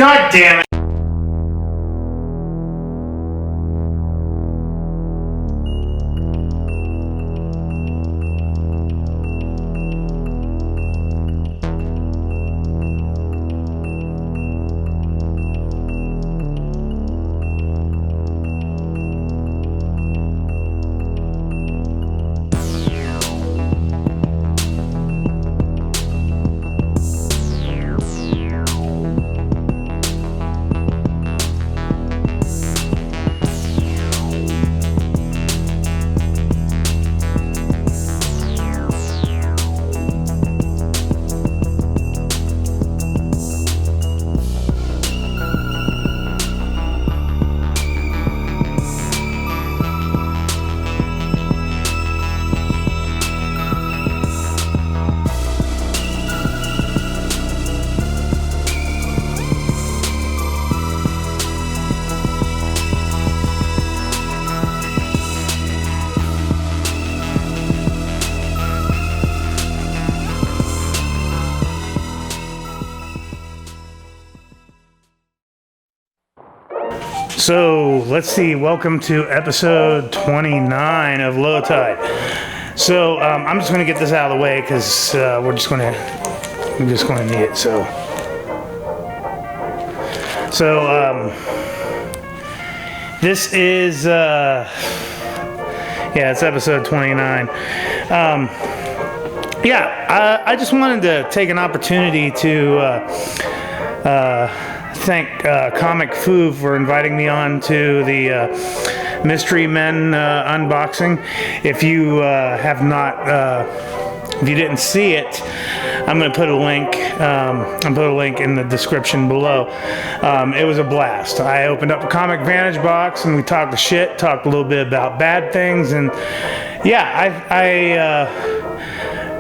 God damn it! So let's see, welcome to episode 29 of Low Tide. So I'm just going to get this out of the way because we're just going to need it. So this is it's episode 29. I just wanted to take an opportunity to thank Comic Foo for inviting me on to the Mystery Men unboxing. If you have not, if you didn't see it, I'm going to put a link. In the description below. It was a blast. I opened up a Comic Vantage box and we talked a little bit about bad things, and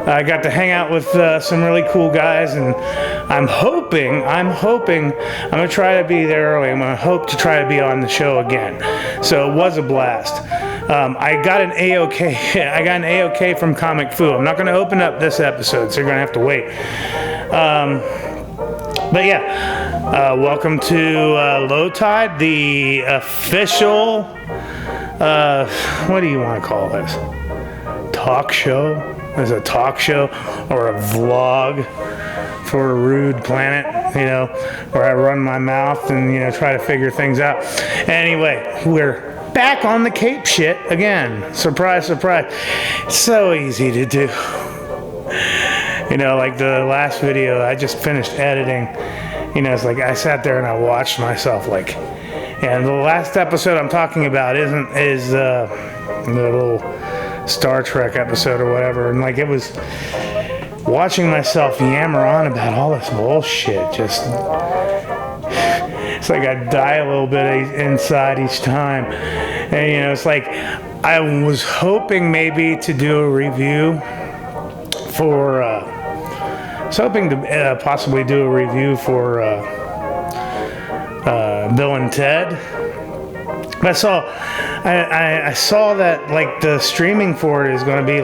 I got to hang out with some really cool guys, and I'm hoping I'm going to try to be there early. I'm going to hope to try to be on the show again. So it was a blast. I got an A-OK from Comic Foo. I'm not going to open up this episode, so you're going to have to wait. Welcome to Low Tide, the official, what do you want to call this? Talk show? As a talk show or a vlog for a rude planet, where I run my mouth and, try to figure things out. Anyway, we're back on the Cape shit again. Surprise, surprise. So easy to do. Like the last video, I just finished editing. It's like I sat there and I watched myself and the last episode I'm talking about is the little Star Trek episode or whatever, and it was watching myself yammer on about all this bullshit. Just it's like I die a little bit inside each time, and it's like I was hoping maybe to do a review for possibly do a review for Bill and Ted. I saw that the streaming for it is going to be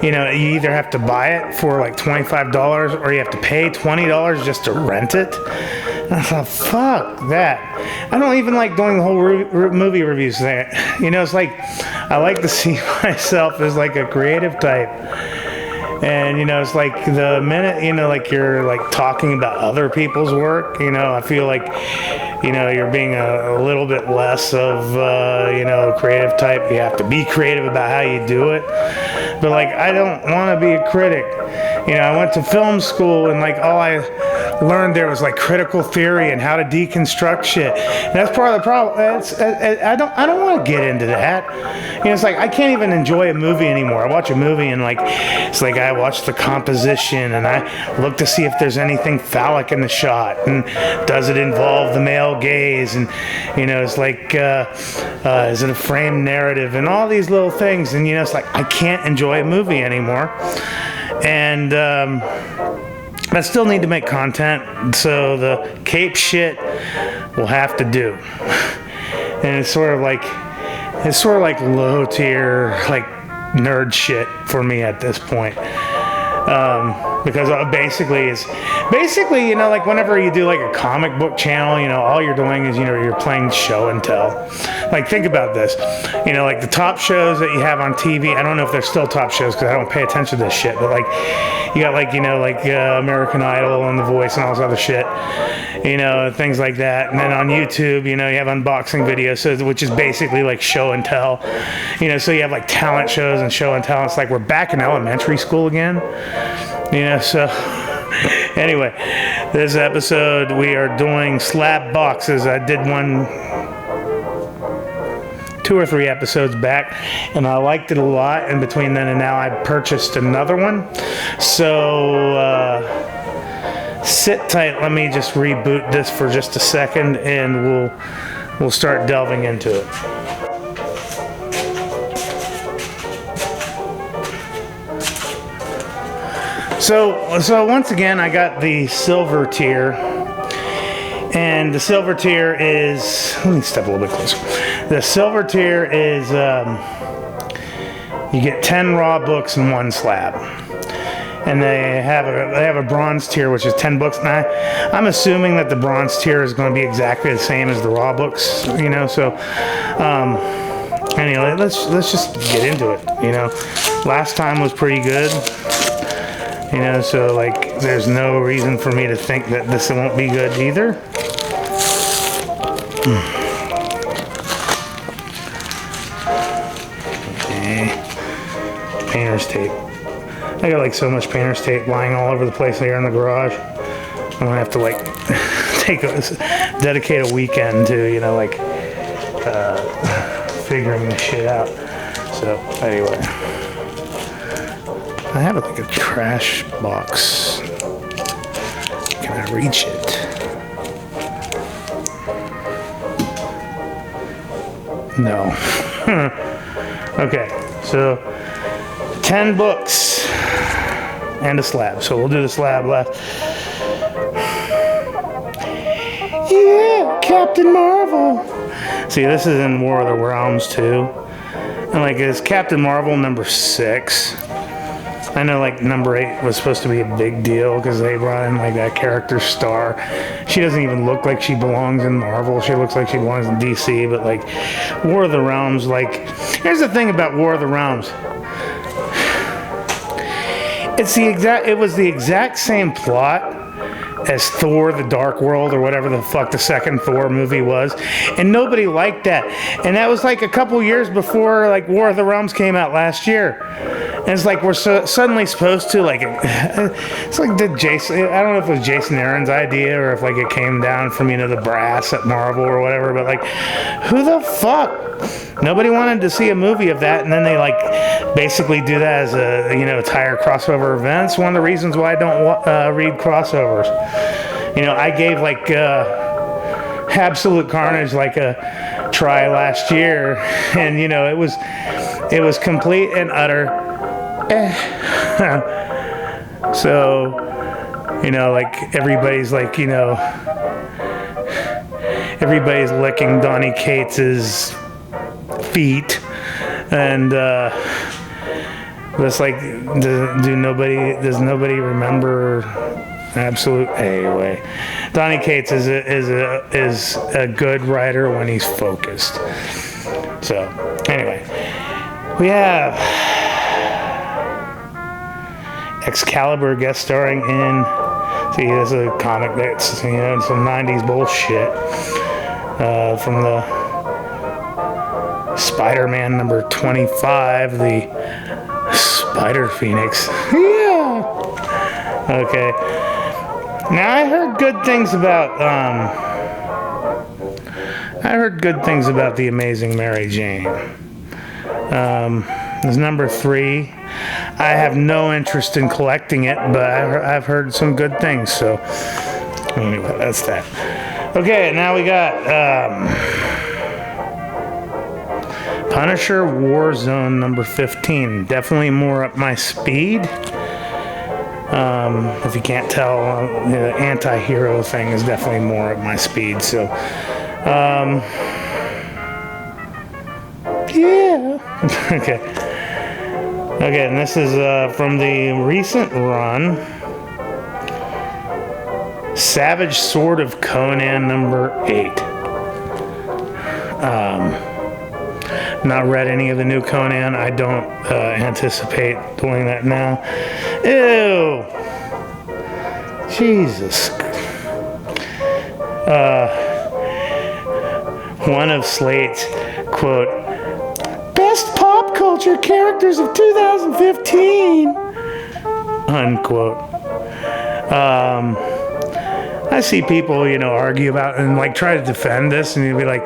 you either have to buy it for $25 or you have to pay $20 just to rent it. And I thought, fuck that. I don't even like doing the whole movie reviews thing. It's like I like to see myself as a creative type. And, it's like the minute, you're talking about other people's work, I feel like, you're being a little bit less of, creative type. You have to be creative about how you do it. But I don't want to be a critic. I went to film school and all I learned there was critical theory and how to deconstruct shit. And that's part of the problem. I don't want to get into that. It's I can't even enjoy a movie anymore. I watch a movie and it's I watch the composition and I look to see if there's anything phallic in the shot and does it involve the male gaze, and it's is it a framed narrative and all these little things, and it's I can't enjoy a movie anymore. And I still need to make content, so the Cape shit will have to do. And it's sort of like low tier, nerd shit for me at this point. Because basically, you know, like whenever you do like a comic book channel, you know, all you're doing is, you know, you're playing show and tell. Like, think about this, you know, like the top shows that you have on TV. I don't know if they're still top shows because I don't pay attention to this shit, but like you got like, you know, like American Idol and The Voice and all this other shit, you know, things like that. And then on YouTube, you know, you have unboxing videos, so, which is basically like show and tell, you know, so you have like talent shows and show and tell. It's like we're back in elementary school again, you know, so anyway, this episode we are doing SlabBoxes. I did one 2 or 3 episodes back, and I liked it a lot. And between then and now, I purchased another one. So sit tight. Let me just reboot this for just a second, and we'll start delving into it. So once again, I got the silver tier, and the silver tier is, let me step a little bit closer. The silver tier is, you get 10 raw books and 1 slab. And they have a bronze tier, which is 10 books. Now, I'm assuming that the bronze tier is going to be exactly the same as the raw books, you know, so, anyway, let's just get into it, you know. Last time was pretty good. You know, so like, there's no reason for me to think that this won't be good either. Okay. Painter's tape. I got like so much painter's tape lying all over the place here in the garage. I'm gonna have to like dedicate a weekend to, you know, like figuring this shit out. So anyway. I have like a trash box. Can I reach it? No. Okay, so 10 books and a slab. So we'll do the slab left. Yeah, Captain Marvel. See, this is in War of the Realms too. And like, it's Captain Marvel number 6. I know like number 8 was supposed to be a big deal because they brought in like that character Star. She doesn't even look like she belongs in Marvel. She looks like she belongs in DC, but like War of the Realms, like, here's the thing about War of the Realms. It was the exact same plot as Thor the Dark World, or whatever the fuck the second Thor movie was, and nobody liked that. And that was like a couple years before like War of the Realms came out last year. And it's like we're suddenly supposed to like, it's like, I don't know if it was Jason Aaron's idea or if like it came down from, you know, the brass at Marvel or whatever, but like, who the fuck? Nobody wanted to see a movie of that, and then they like basically do that as a, you know, entire crossover event. It's one of the reasons why I don't read crossovers. You know, I gave like Absolute Carnage like a try last year, and you know, it was complete and utter. So, you know, like everybody's like, you know, everybody's licking Donny Cates's feet, and it's like, does nobody remember Absolute? Anyway, Donny Cates is a good writer when he's focused. So anyway, we have Excalibur guest starring in. See, this is a comic that's, you know, some 90s bullshit from the Spider-Man number 25, the Spider Phoenix. Yeah. Okay. Now I heard good things about the Amazing Mary Jane. It's number 3. I have no interest in collecting it, but I've heard some good things. So anyway, that's that. Okay, now we got Punisher Warzone number 15. Definitely more up my speed. If you can't tell, the anti-hero thing is definitely more up my speed. So, yeah. Okay. Okay, and this is from the recent run. Savage Sword of Conan number 8. Not read any of the new Conan. I don't anticipate doing that now. Ew! Jesus. One of Slate's, quote, best pop culture characters of 2015, unquote. I see people, argue about and like try to defend this, and you'll be like,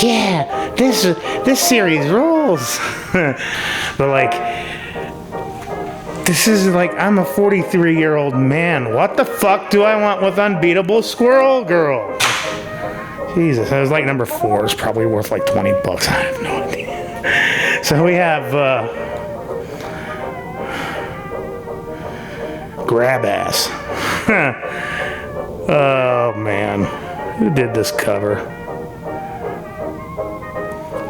yeah, this series rules. But like, this is like, I'm a 43-year-old man. What the fuck do I want with Unbeatable Squirrel Girl? Jesus, it was like number 4. It's probably worth like $20. I have no idea. So we have Grab Ass. Oh man, who did this cover?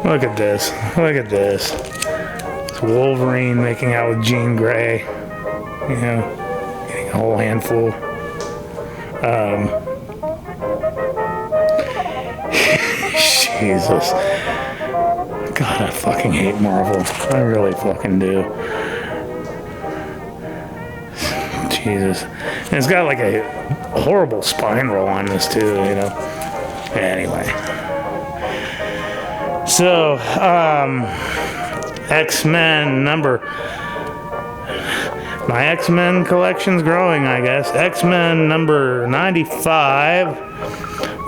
Look at this. Look at this. It's Wolverine making out with Jean Grey. Getting a whole handful. Jesus. God, I fucking hate Marvel. I really fucking do. Jesus. And it's got like a horrible spine roll on this too, Anyway. So, X-Men my X-Men collection's growing, I guess. X-Men number 95.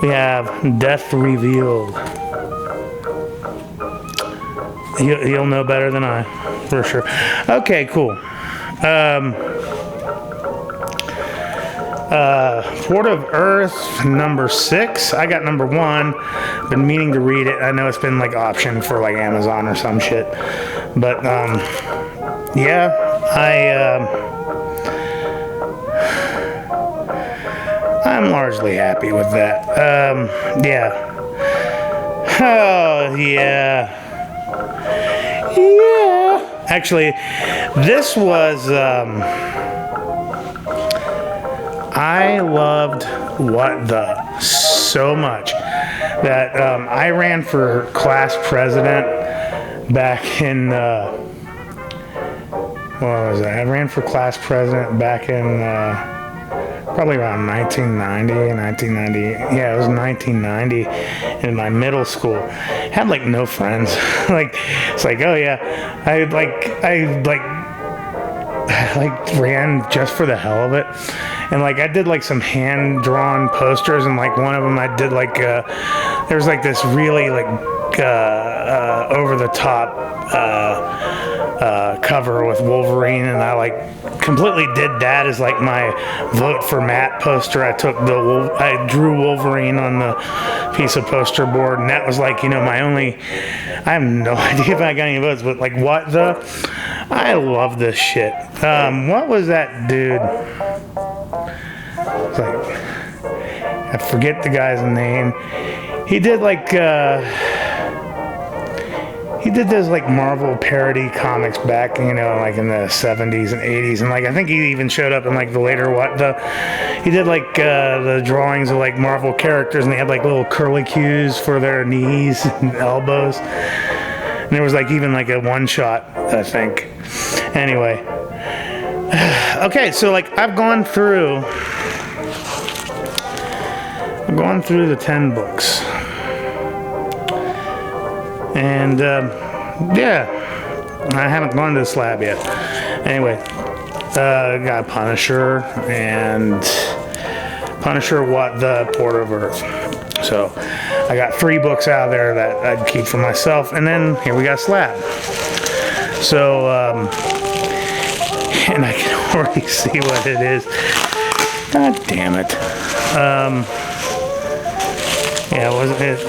We have Death Revealed. You'll know better than I, for sure. Okay, cool. Port of Earth number 6. I got number 1. Been meaning to read it. I know it's been like optioned for like Amazon or some shit. But yeah, I'm largely happy with that. Yeah. Oh yeah. Yeah. Actually, this was I loved What The so much that I ran for class president back in what was that? I ran for class president back in probably around 1990. Yeah, it was 1990 in my middle school. Had like no friends. Like it's like, oh yeah, I ran just for the hell of it. And like I did like some hand-drawn posters, and like one of them I did like there was like this really like over-the-top cover with Wolverine, and I like completely did that as like my vote for Matt poster. I drew Wolverine on the piece of poster board, and that was like my only. I have no idea if I got any votes, but like what the. I love this shit. What was that dude? It's like, I forget the guy's name. He did like he did those like Marvel parody comics back, like in the 70s and 80s, and like I think he even showed up in like the later he did like the drawings of like Marvel characters, and they had like little curlicues for their knees and elbows. And there was like even like a one shot, I think. Anyway. Okay, so like I've gone through the 10 books. And yeah, I haven't gone to the slab yet. Anyway, got Punisher and Punisher, What the Port of Earth. So I got 3 books out of there that I'd keep for myself, and then here we got Slab. So and I can already see what it is. God damn it. Yeah, wasn't it?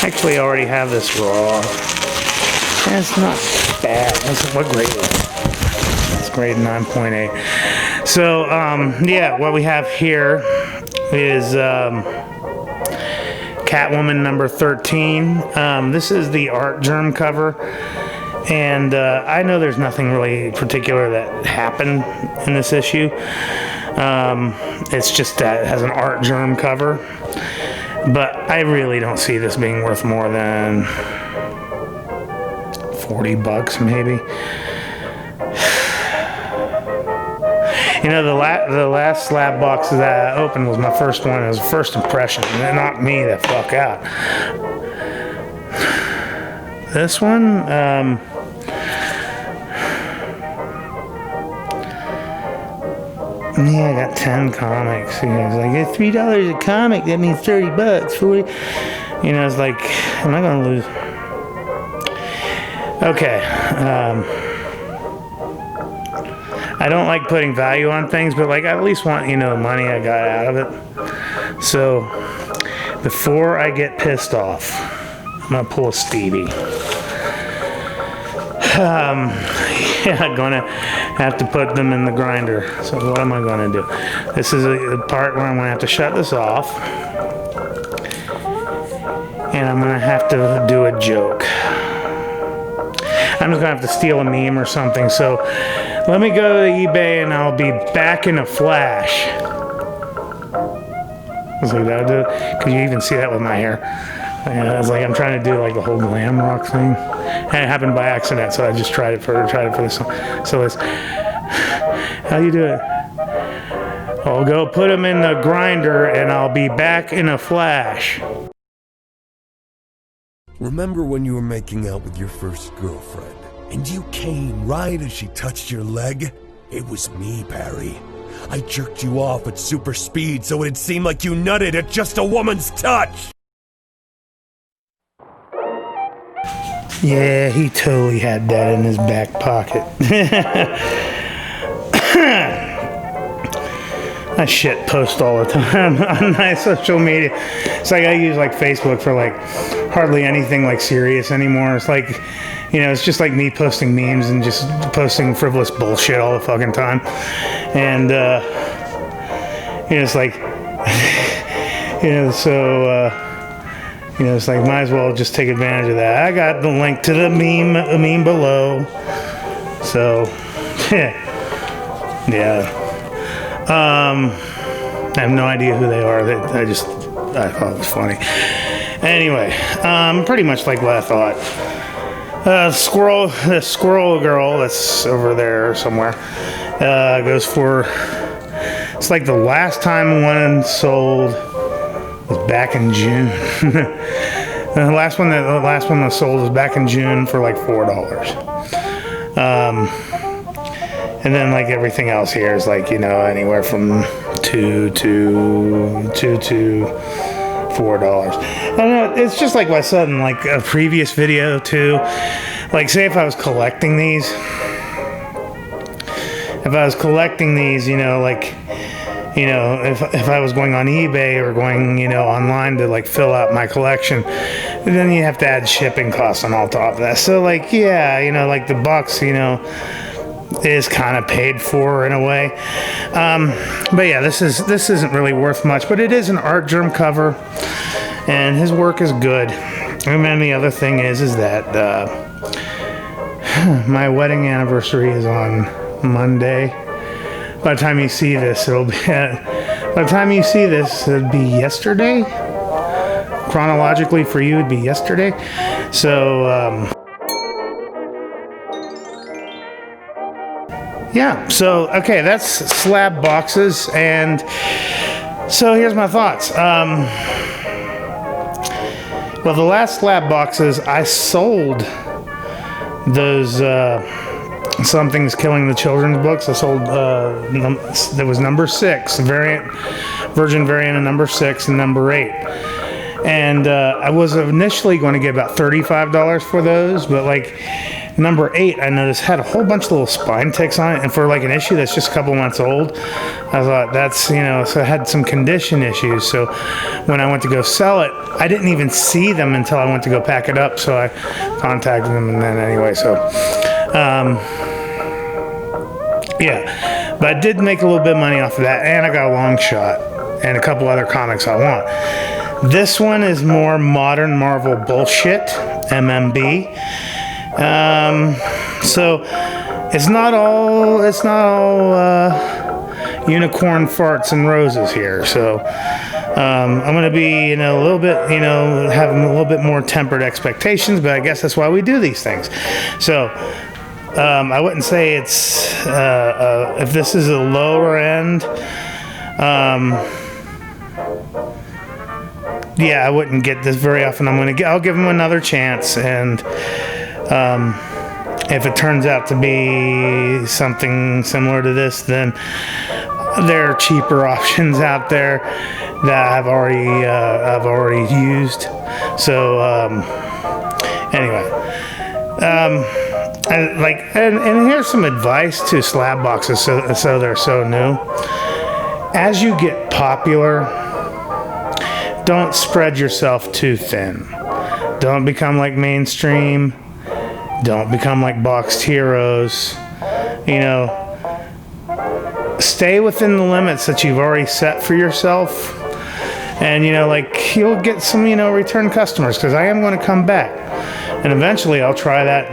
Actually, I already have this raw. And it's not bad. What grade is it? It's grade 9.8. So, yeah, what we have here is Catwoman number 13. This is the art germ cover. And I know there's nothing really particular that happened in this issue. It's just that it has an art germ cover. But I really don't see this being worth more than $40 maybe. You know, the last SlabBoxes that I opened was my first one. It was a first impression, and it knocked me the fuck out. This one, yeah, I got 10 comics. You know, it's like, it's $3 a comic. That means $30, 40. You know, it's like, am I gonna lose? Okay. I don't like putting value on things, but like I at least want, you know, the money I got out of it. So before I get pissed off, I'm gonna pull a Stevie. Yeah, I'm gonna have to put them in the grinder. So what am I gonna do? This is the part where I'm gonna have to shut this off, and I'm gonna have to do a joke. I'm just gonna have to steal a meme or something. So let me go to eBay and I'll be back in a flash. So that'll do it. Could you even see that with my hair? Yeah, it's like I'm trying to do like the whole glam rock thing. And it happened by accident, so I just tried it for this one. So let's, how do you do it? I'll go put them in the grinder and I'll be back in a flash. Remember when you were making out with your first girlfriend, and you came right as she touched your leg? It was me, Barry. I jerked you off at super speed so it'd seem like you nutted at just a woman's touch! Yeah, he totally had that in his back pocket. I shit post all the time on my social media. It's like I use like Facebook for like hardly anything like serious anymore. It's like, you know, it's just like me posting memes and just posting frivolous bullshit all the fucking time. And, you know, it's like, you know, so, you know, it's like, might as well just take advantage of that. I got the link to the meme below. So, yeah. I have no idea who they are. I thought it was funny. Anyway, pretty much like what I thought. The squirrel girl that's over there somewhere goes for. It's like the last time one sold was back in June. The last one that sold was back in June for like $4. And then like everything else here is like, you know, anywhere from $2 to $4. And it's just like what I said in like a previous video too. Like, say if I was collecting these, you know, like, you know, if I was going on eBay or going, you know, online to like fill out my collection, then you have to add shipping costs on all top of that. So like, yeah, you know, like the box, you know, is kind of paid for in a way. But yeah, this isn't really worth much, but it is an art germ cover and his work is good. And then the other thing is that my wedding anniversary is on Monday. By the time you see this, it'll be yesterday. Chronologically for you, it'd be yesterday. So, yeah, so, okay, that's SlabBoxes, and so here's my thoughts. Well, the last SlabBoxes, I sold those, Something's Killing the Children's books. I sold, there was number 6, Virgin variant of number 6 and number 8. And I was initially going to get about $35 for those, but like, number 8, I noticed had a whole bunch of little spine ticks on it, and for like an issue that's just a couple months old, I thought that's, you know, so I had some condition issues. So when I went to go sell it, I didn't even see them until I went to go pack it up. So I contacted them, and then anyway, so yeah, but I did make a little bit of money off of that, and I got a long shot and a couple other comics I want. This one is more modern Marvel bullshit, MMB. So it's not all unicorn farts and roses here. So I'm going to be, a little bit, having a little bit more tempered expectations, but I guess that's why we do these things. So I wouldn't say it's, if this is a lower end, yeah, I wouldn't get this very often. I'll give them another chance, and if it turns out to be something similar to this, then there are cheaper options out there that I've already used. So anyway, and here's some advice to SlabBoxes, so they're so new. As you get popular, don't spread yourself too thin. Don't become like mainstream. Don't become like boxed heroes. Stay within the limits that you've already set for yourself. And, you'll get some, return customers, because I am going to come back. And eventually I'll try that,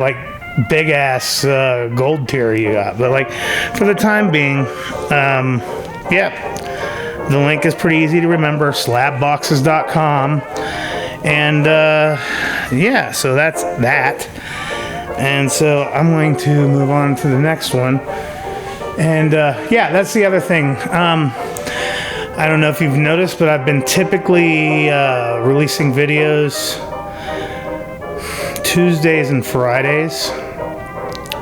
big ass gold tier you got. But, for the time being, yeah. The link is pretty easy to remember, SlabBoxes.com. And, yeah, so that's that. And so I'm going to move on to the next one. And, yeah, that's the other thing. I don't know if you've noticed, but I've been typically releasing videos Tuesdays and Fridays.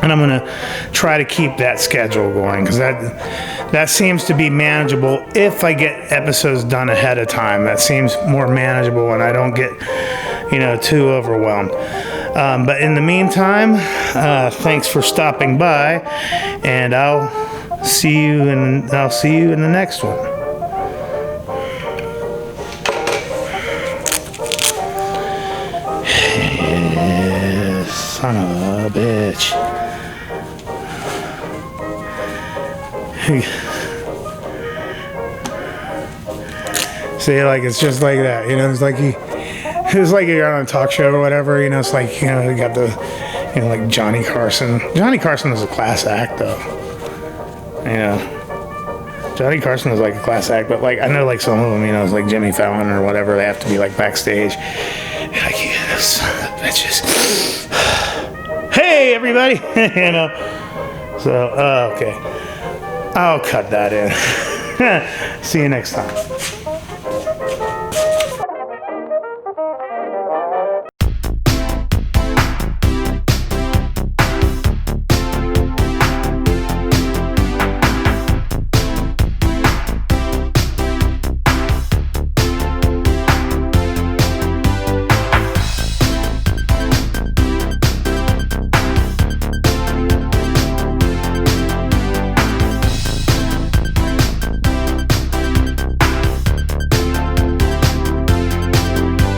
And I'm going to try to keep that schedule going, because that seems to be manageable if I get episodes done ahead of time. That seems more manageable, and I don't get, too overwhelmed. But in the meantime, thanks for stopping by, and I'll see you in the next one. Son of a bitch. See, it's just like that, it's like you're on a talk show or whatever, it's like, you got the, like Johnny Carson. Johnny Carson is a class act, though. Johnny Carson is like a class act, but I know some of them, it's like Jimmy Fallon or whatever, they have to be backstage. Yeah, son of a bitches. Hey, everybody, So, okay. I'll cut that in. See you next time.